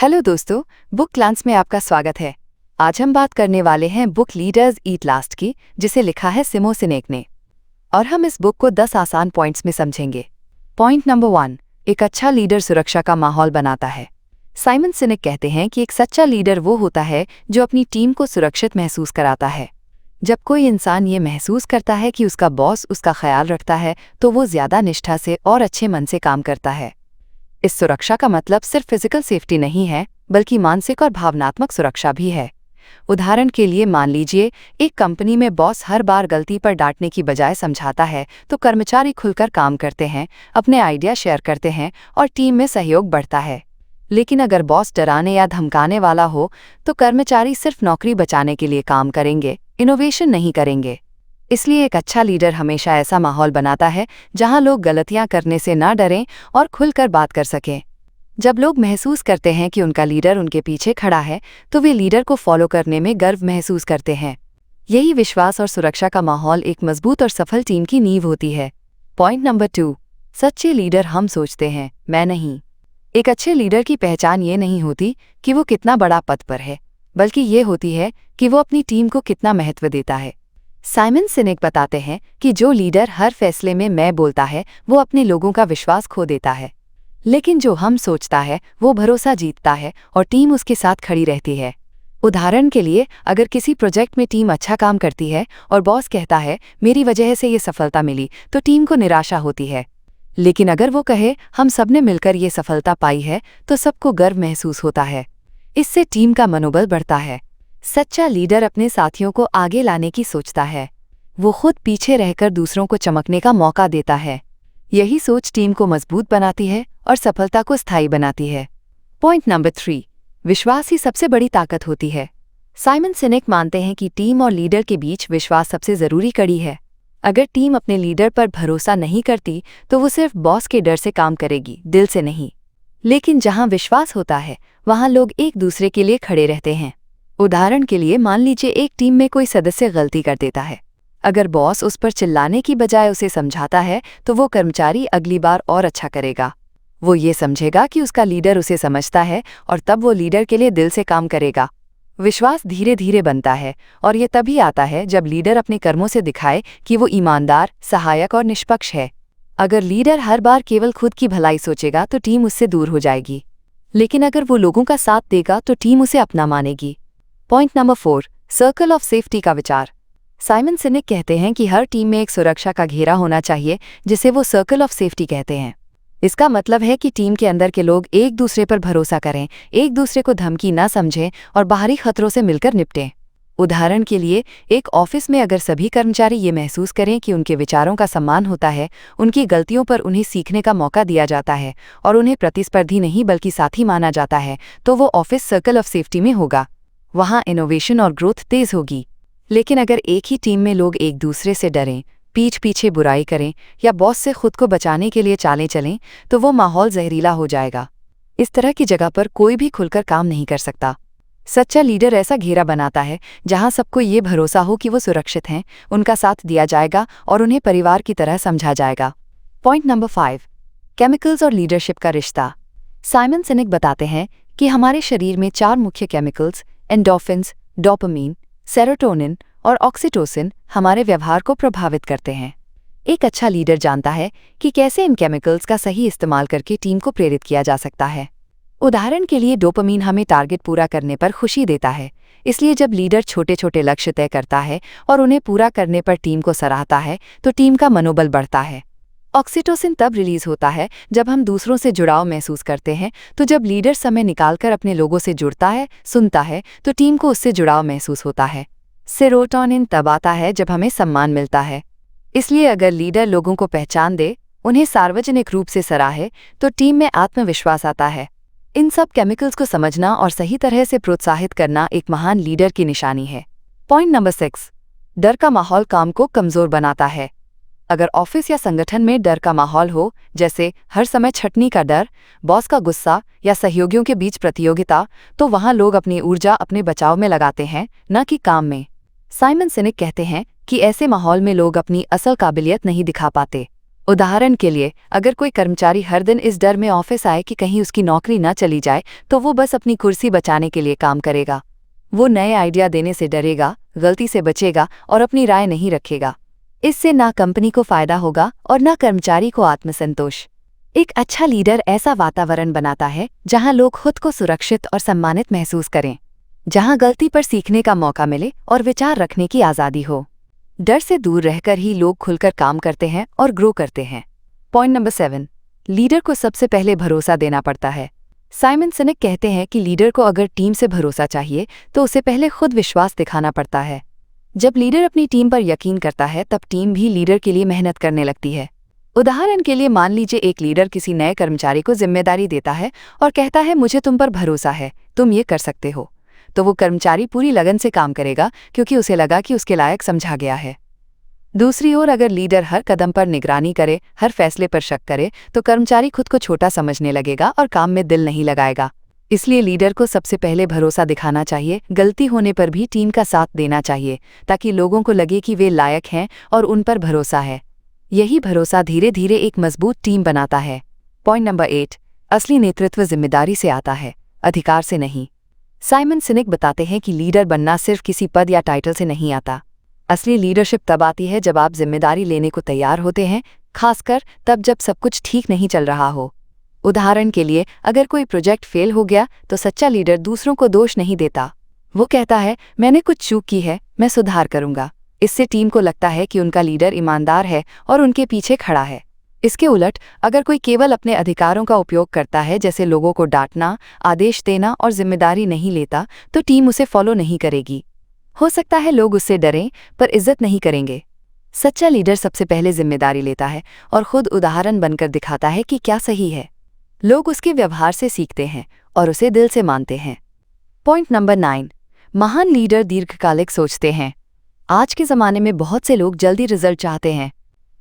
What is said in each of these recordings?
Hello दोस्तों, book क्लांस में आपका स्वागत है। आज हम बात करने वाले हैं बुक लीडर्स ईट लास्ट की, जिसे लिखा है सिमो सिनेक ने। और हम इस बुक को 10 आसान पॉइंट्स में समझेंगे। पॉइंट नंबर 1, एक अच्छा लीडर सुरक्षा का माहौल बनाता है। साइमन सिनेक कहते हैं कि एक सच्चा लीडर वो होता है जो अपनी टीम को सुरक्षित महसूस कराता है। जब कोई इंसान ये महसूस करता है कि उसका बॉस उसका ख्याल रखता है, तो वो ज्यादा निष्ठा से और अच्छे मन से काम करता है। इस सुरक्षा का मतलब सिर्फ फिजिकल सेफ्टी नहीं है, बल्कि मानसिक और भावनात्मक सुरक्षा भी है। उदाहरण के लिए मान लीजिए, एक कंपनी में बॉस हर बार गलती पर डांटने की बजाय समझाता है, तो कर्मचारी खुलकर काम करते हैं, अपने आइडिया शेयर करते हैं और टीम में सहयोग बढ़ता है। लेकिन अगर बॉस डराने या धमकाने वाला हो, तो कर्मचारी सिर्फ नौकरी बचाने के लिए काम करेंगे, इनोवेशन नहीं करेंगे। इसलिए एक अच्छा लीडर हमेशा ऐसा माहौल बनाता है जहां लोग गलतियां करने से ना डरें और खुलकर बात कर सकें। जब लोग महसूस करते हैं कि उनका लीडर उनके पीछे खड़ा है, तो वे लीडर को फॉलो करने में गर्व महसूस करते हैं। यही विश्वास और सुरक्षा का माहौल एक मजबूत और सफल टीम की नींव होती है। पॉइंट नंबर 2, सच्चे लीडर हम सोचते हैं, मैं नहीं। एक अच्छे लीडर की पहचान ये नहीं होती कि वो कितना बड़ा पद पर है, बल्कि ये होती है कि वो अपनी टीम को कितना महत्व देता है। साइमन सिनेक बताते हैं कि जो लीडर हर फैसले में मैं बोलता है, वो अपने लोगों का विश्वास खो देता है। लेकिन जो हम सोचता है, वो भरोसा जीतता है और टीम उसके साथ खड़ी रहती है। उदाहरण के लिए, अगर किसी प्रोजेक्ट में टीम अच्छा काम करती है और बॉस कहता है मेरी वजह से ये सफलता मिली, तो टीम को निराशा होती है। लेकिन अगर वो कहे हम सबने मिलकर ये सफलता पाई है, तो सबको गर्व महसूस होता है। इससे टीम का मनोबल बढ़ता है। सच्चा लीडर अपने साथियों को आगे लाने की सोचता है। वो खुद पीछे रहकर दूसरों को चमकने का मौका देता है। यही सोच टीम को मजबूत बनाती है और सफलता को स्थायी बनाती है। पॉइंट नंबर 3, विश्वास ही सबसे बड़ी ताकत होती है। साइमन सिनेक मानते हैं कि टीम और लीडर के बीच विश्वास सबसे जरूरी कड़ी है। अगर टीम अपने लीडर पर भरोसा नहीं करती, तो वो सिर्फ बॉस के डर से काम करेगी, दिल से नहीं। लेकिन जहां विश्वास होता है, वहां लोग एक दूसरे के लिए खड़े रहते हैं। उदाहरण के लिए मान लीजिए, एक टीम में कोई सदस्य गलती कर देता है। अगर बॉस उस पर चिल्लाने की बजाय उसे समझाता है, तो वो कर्मचारी अगली बार और अच्छा करेगा। वो ये समझेगा कि उसका लीडर उसे समझता है और तब वो लीडर के लिए दिल से काम करेगा। विश्वास धीरे धीरे बनता है और ये तभी आता है जब लीडर अपने कर्मों से दिखाए कि वो ईमानदार, सहायक और निष्पक्ष है। अगर लीडर हर बार केवल खुद की भलाई सोचेगा, तो टीम उससे दूर हो जाएगी। लेकिन अगर वो लोगों का साथ देगा, तो टीम उसे अपना मानेगी। Point number 4, circle of safety का विचार। साइमन सिनेक कहते हैं कि हर टीम में एक सुरक्षा का घेरा होना चाहिए, जिसे वो सर्कल ऑफ सेफ्टी कहते हैं। इसका मतलब है कि टीम के अंदर के लोग एक दूसरे पर भरोसा करें, एक दूसरे को धमकी न समझें और बाहरी खतरों से मिलकर निपटें। उदाहरण के लिए, एक ऑफिस में अगर सभी कर्मचारी ये महसूस करें कि उनके विचारों का सम्मान होता है, उनकी गलतियों पर उन्हें सीखने का मौका दिया जाता है और उन्हें प्रतिस्पर्धी नहीं बल्कि साथी माना जाता है, तो वो ऑफिस सर्कल ऑफ सेफ्टी में होगा। वहाँ इनोवेशन और ग्रोथ तेज होगी। लेकिन अगर एक ही टीम में लोग एक दूसरे से डरें, पीठ पीछे बुराई करें या बॉस से खुद को बचाने के लिए चालें चलें, तो वो माहौल जहरीला हो जाएगा। इस तरह की जगह पर कोई भी खुलकर काम नहीं कर सकता। सच्चा लीडर ऐसा घेरा बनाता है जहां सबको ये भरोसा हो कि वो सुरक्षित हैं, उनका साथ दिया जाएगा और उन्हें परिवार की तरह समझा जाएगा। पॉइंट नंबर 5, केमिकल्स और लीडरशिप का रिश्ता। साइमन सिनेक बताते हैं कि हमारे शरीर में 4 मुख्य केमिकल्स, एंडोर्फिन्स, डोपामीन, सेरोटोनिन और ऑक्सीटोसिन, हमारे व्यवहार को प्रभावित करते हैं। एक अच्छा लीडर जानता है कि कैसे इन केमिकल्स का सही इस्तेमाल करके टीम को प्रेरित किया जा सकता है। उदाहरण के लिए, डोपामीन हमें टारगेट पूरा करने पर खुशी देता है। इसलिए जब लीडर छोटे छोटे लक्ष्य तय करता है और उन्हें पूरा करने पर टीम को सराहता है, तो टीम का मनोबल बढ़ता है। ऑक्सीटोसिन तब रिलीज होता है जब हम दूसरों से जुड़ाव महसूस करते हैं। तो जब लीडर समय निकालकर अपने लोगों से जुड़ता है, सुनता है, तो टीम को उससे जुड़ाव महसूस होता है। सेरोटोनिन तब आता है जब हमें सम्मान मिलता है। इसलिए अगर लीडर लोगों को पहचान दे, उन्हें सार्वजनिक रूप से सराहे, तो टीम में आत्मविश्वास आता है। इन सब केमिकल्स को समझना और सही तरह से प्रोत्साहित करना एक महान लीडर की निशानी है। पॉइंट नंबर 6, डर का माहौल काम को कमजोर बनाता है। अगर ऑफिस या संगठन में डर का माहौल हो, जैसे हर समय छटनी का डर, बॉस का गुस्सा या सहयोगियों के बीच प्रतियोगिता, तो वहां लोग अपनी ऊर्जा अपने बचाव में लगाते हैं, न कि काम में। साइमन सिनेक कहते हैं कि ऐसे माहौल में लोग अपनी असल काबिलियत नहीं दिखा पाते उदाहरण के लिए, अगर कोई कर्मचारी हर दिन इस डर में ऑफिस आए कि कहीं उसकी नौकरी न चली जाए, तो वो बस अपनी कुर्सी बचाने के लिए काम करेगा। वो नए आइडिया देने से डरेगा, गलती से बचेगा और अपनी राय नहीं रखेगा। इससे ना कंपनी को फायदा होगा और ना कर्मचारी को आत्मसंतोष। एक अच्छा लीडर ऐसा वातावरण बनाता है जहां लोग खुद को सुरक्षित और सम्मानित महसूस करें, जहां गलती पर सीखने का मौका मिले और विचार रखने की आज़ादी हो। डर से दूर रहकर ही लोग खुलकर काम करते हैं और ग्रो करते हैं। पॉइंट नंबर 7, लीडर को सबसे पहले भरोसा देना पड़ता है। साइमन सिनेक कहते हैं कि लीडर को अगर टीम से भरोसा चाहिए तो उसे पहले खुद विश्वास दिखाना पड़ता है। जब लीडर अपनी टीम पर यकीन करता है तब टीम भी लीडर के लिए मेहनत करने लगती है। उदाहरण के लिए मान लीजिए एक लीडर किसी नए कर्मचारी को जिम्मेदारी देता है और कहता है, मुझे तुम पर भरोसा है, तुम ये कर सकते हो। तो वो कर्मचारी पूरी लगन से काम करेगा क्योंकि उसे लगा कि उसके लायक समझा गया है। दूसरी ओर अगर लीडर हर कदम पर निगरानी करे, हर फैसले पर शक करे, तो कर्मचारी खुद को छोटा समझने लगेगा और काम में दिल नहीं लगाएगा। इसलिए लीडर को सबसे पहले भरोसा दिखाना चाहिए, गलती होने पर भी टीम का साथ देना चाहिए ताकि लोगों को लगे कि वे लायक हैं और उन पर भरोसा है। यही भरोसा धीरे धीरे एक मजबूत टीम बनाता है। पॉइंट नंबर 8, असली नेतृत्व जिम्मेदारी से आता है, अधिकार से नहीं। साइमन सिनेक बताते हैं कि लीडर बनना सिर्फ किसी पद या टाइटल से नहीं आता। असली लीडरशिप तब आती है जब आप जिम्मेदारी लेने को तैयार होते हैं, खासकर तब जब सब कुछ ठीक नहीं चल रहा हो। उदाहरण के लिए, अगर कोई प्रोजेक्ट फेल हो गया तो सच्चा लीडर दूसरों को दोष नहीं देता। वो कहता है, मैंने कुछ चूक की है, मैं सुधार करूंगा। इससे टीम को लगता है कि उनका लीडर ईमानदार है और उनके पीछे खड़ा है। इसके उलट, अगर कोई केवल अपने अधिकारों का उपयोग करता है, जैसे लोगों को डांटना, आदेश देना और जिम्मेदारी नहीं लेता, तो टीम उसे फॉलो नहीं करेगी। हो सकता है लोग उससे डरें, पर इज्जत नहीं करेंगे। सच्चा लीडर सबसे पहले जिम्मेदारी लेता है और खुद उदाहरण बनकर दिखाता है कि क्या सही है। लोग उसके व्यवहार से सीखते हैं और उसे दिल से मानते हैं। पॉइंट नंबर 9, महान लीडर दीर्घकालिक सोचते हैं। आज के ज़माने में बहुत से लोग जल्दी रिजल्ट चाहते हैं,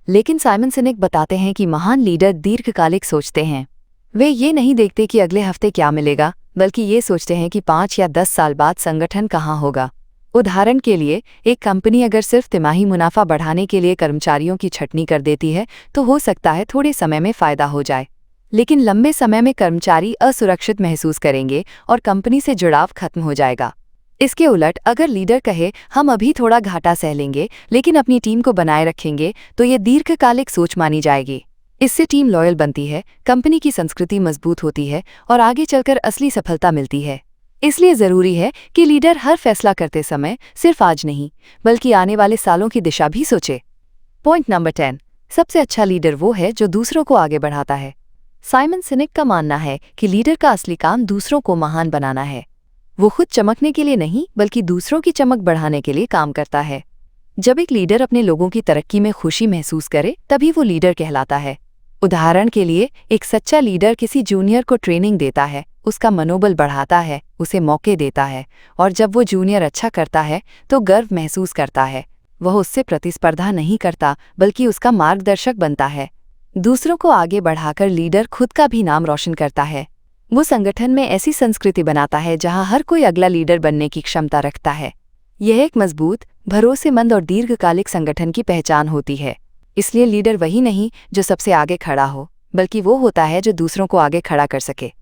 लेकिन साइमन सिनेक बताते हैं कि महान लीडर दीर्घकालिक सोचते हैं। वे ये नहीं देखते कि अगले हफ्ते क्या मिलेगा, बल्कि ये सोचते हैं कि 5 या 10 साल बाद संगठन कहाँ होगा। उदाहरण के लिए, एक कंपनी अगर सिर्फ तिमाही मुनाफा बढ़ाने के लिए कर्मचारियों की छंटनी कर देती है, तो हो सकता है थोड़े समय में फ़ायदा हो जाए, लेकिन लंबे समय में कर्मचारी असुरक्षित महसूस करेंगे और कंपनी से जुड़ाव खत्म हो जाएगा। इसके उलट, अगर लीडर कहे, हम अभी थोड़ा घाटा सह लेंगे लेकिन अपनी टीम को बनाए रखेंगे, तो ये दीर्घकालिक सोच मानी जाएगी। इससे टीम लॉयल बनती है, कंपनी की संस्कृति मजबूत होती है और आगे चलकर असली सफलता मिलती है। इसलिए ज़रूरी है कि लीडर हर फैसला करते समय सिर्फ आज नहीं, बल्कि आने वाले सालों की दिशा भी सोचे। पॉइंट नंबर 10, सबसे अच्छा लीडर वो है जो दूसरों को आगे बढ़ाता है। साइमन सिनेक का मानना है कि लीडर का असली काम दूसरों को महान बनाना है। वो खुद चमकने के लिए नहीं, बल्कि दूसरों की चमक बढ़ाने के लिए काम करता है। जब एक लीडर अपने लोगों की तरक्की में खुशी महसूस करे, तभी वो लीडर कहलाता है। उदाहरण के लिए, एक सच्चा लीडर किसी जूनियर को ट्रेनिंग देता है, उसका मनोबल बढ़ाता है, उसे मौके देता है, और जब वो जूनियर अच्छा करता है तो गर्व महसूस करता है। वह उससे प्रतिस्पर्धा नहीं करता, बल्कि उसका मार्गदर्शक बनता है। दूसरों को आगे बढ़ाकर लीडर खुद का भी नाम रोशन करता है। वो संगठन में ऐसी संस्कृति बनाता है जहां हर कोई अगला लीडर बनने की क्षमता रखता है। यह एक मजबूत, भरोसेमंद और दीर्घकालिक संगठन की पहचान होती है। इसलिए लीडर वही नहीं जो सबसे आगे खड़ा हो, बल्कि वो होता है जो दूसरों को आगे खड़ा कर सके।